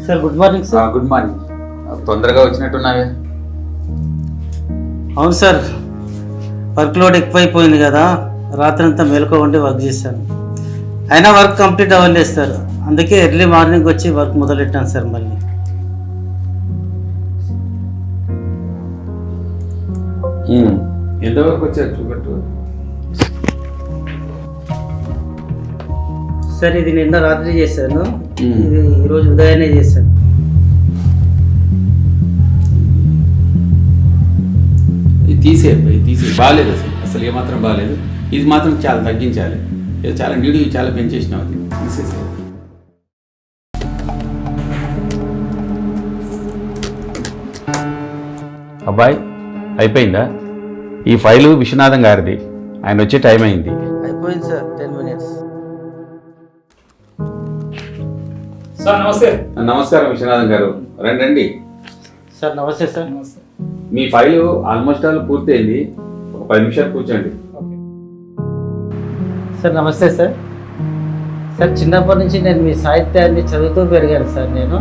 Sir good morning sir. Good morning. తొందరగా వచ్చినట్టున్నావే? అవును sir, work load ఎక్కువైపోయింది కదా, రాత్రి అంతా మేలుకో ఉండి వర్క్ చేశాను. అయినా వర్క్ కంప్లీట్ అవ్వలేదు సార్, అందుకే ఎర్లీ మార్నింగ్ వచ్చి వర్క్ మొదలెట్టాను సార్. మళ్ళీ ఎంతవరకు వచ్చారు చూపెట్టు సార్. ఇది నిన్న రాత్రి చేశాను, ఇది ఈరోజు ఉదయాన్నే చేశాను. తీసే బాగాలేదు, అసలు ఏమాత్రం బాగాలేదు. ఇది మాత్రం చాలా తగ్గించాలి, చాలా నీడు చాలా పెంచేసినావు, అది తీసేసే. అబ్బాయి అయిపోయిందా? ఈ ఫైలు విశ్వనాథం గారిది, ఆయన వచ్చే టైం అయింది. అయిపోయింది సార్, 10 minutes. సార్ నమస్తే. నమస్కారం విశ్వనాథం గారు, రండి. సార్ నమస్తే సార్. మీ ఫైలు ఆల్మోస్ట్ ఆల్ పూర్తయింది, ఒక 10 నిమిషాలు కూర్చోండి. సార్ నమస్తే సార్. సార్ చిన్నప్పటి నుంచి నేను మీ సాహిత్యాన్ని చదువుతూ పెరిగాను సార్. నేను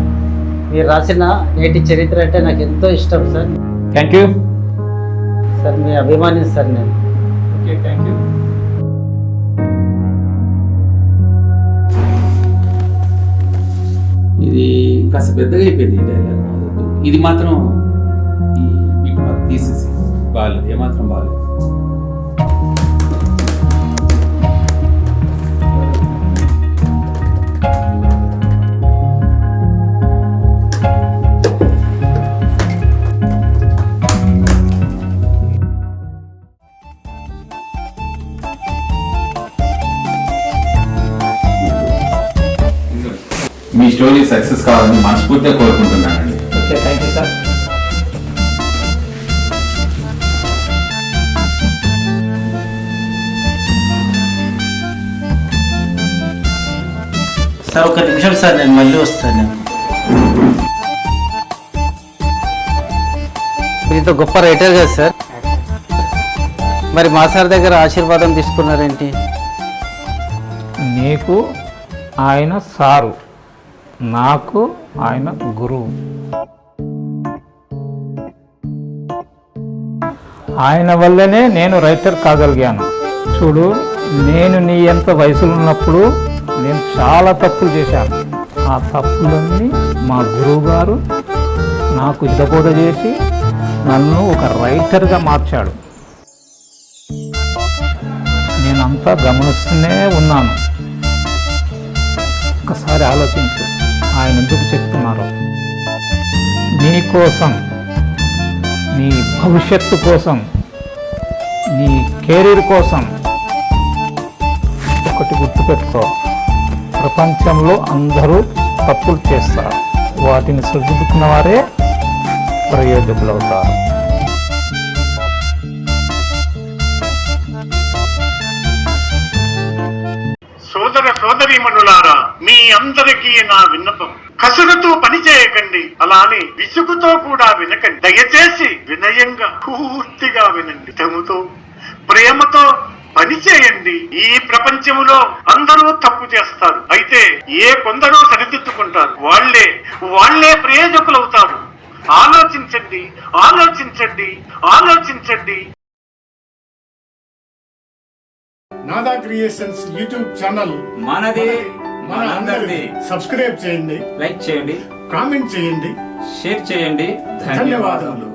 మీరు రాసిన నేటి చరిత్ర అంటే నాకు ఎంతో ఇష్టం సార్. థ్యాంక్ యూ సార్, మీ అభిమాని సార్ నేను. Okay, thank you. ఇది కాస్త పెద్దగా అయిపోయింది ఈ డైలాగ్, ఇది మాత్రం ఈ బిట్ మాత్రం తీసేసి. బాగాలేదు, ఏమాత్రం బాగాలేదు. మీ స్టోరీ సక్సెస్ కావాలని మనస్ఫూర్తిగా కోరుకుంటున్నానండి. Okay, thank you sir. Sir ఒక నిమిషం సార్, నేను మళ్ళీ వస్తాను. ఇంత గొప్ప రైటర్ కదా సార్, మరి మా సార్ దగ్గర ఆశీర్వాదం తీసుకున్నారేంటి? నీకు ఆయన సారు, నాకు ఆయన గురువు. ఆయన వల్లనే నేను రైటర్ కాగలిగాను. చూడు, నేను నీ ఎంత వయసులో ఉన్నప్పుడు నేను చాలా తప్పులు చేశాను. ఆ తప్పులన్నీ మా గురువు గారు నాకు హితబోధ చేసి నన్ను ఒక రైటర్గా మార్చాడు. నేనంతా గమనిస్తూనే ఉన్నాను. ఒకసారి ఆలోచించు, ఆయన ఎందుకు చెప్తున్నారు? నీ కోసం, నీ భవిష్యత్తు కోసం, నీ కెరీర్ కోసం. ఒకటి గుర్తుపెట్టుకో, ప్రపంచంలో అందరూ తప్పులు చేస్తారు, వాటిని సరిదిద్దుకున్న వారే ప్రయోజకులు అవుతారు. సోదర సోదరీమణులారా, మీ అందరికీ నా విన్నపం, కసురుతో పని చేయకండి, అలానే విసుగుతో కూడా వినకండి. దయచేసి వినయంగా పూర్తిగా వినండి. హితముతో, ప్రేమతో పని చేయండి. ఈ ప్రపంచంలో అందరూ తప్పు చేస్తారు, అయితే కొందరూ సరిదిద్దుకుంటారు. వాళ్లే ప్రయోజకులవుతారు. ఆలోచించండి, ఆలోచించండి, ఆలోచించండి. నాదా క్రియేషన్స్ యూట్యూబ్ ఛానల్ మనది, మనందరిది. సబ్స్క్రైబ్ చేయండి, లైక్ చేయండి, కామెంట్ చేయండి, షేర్ చేయండి. ధన్యవాదాలు.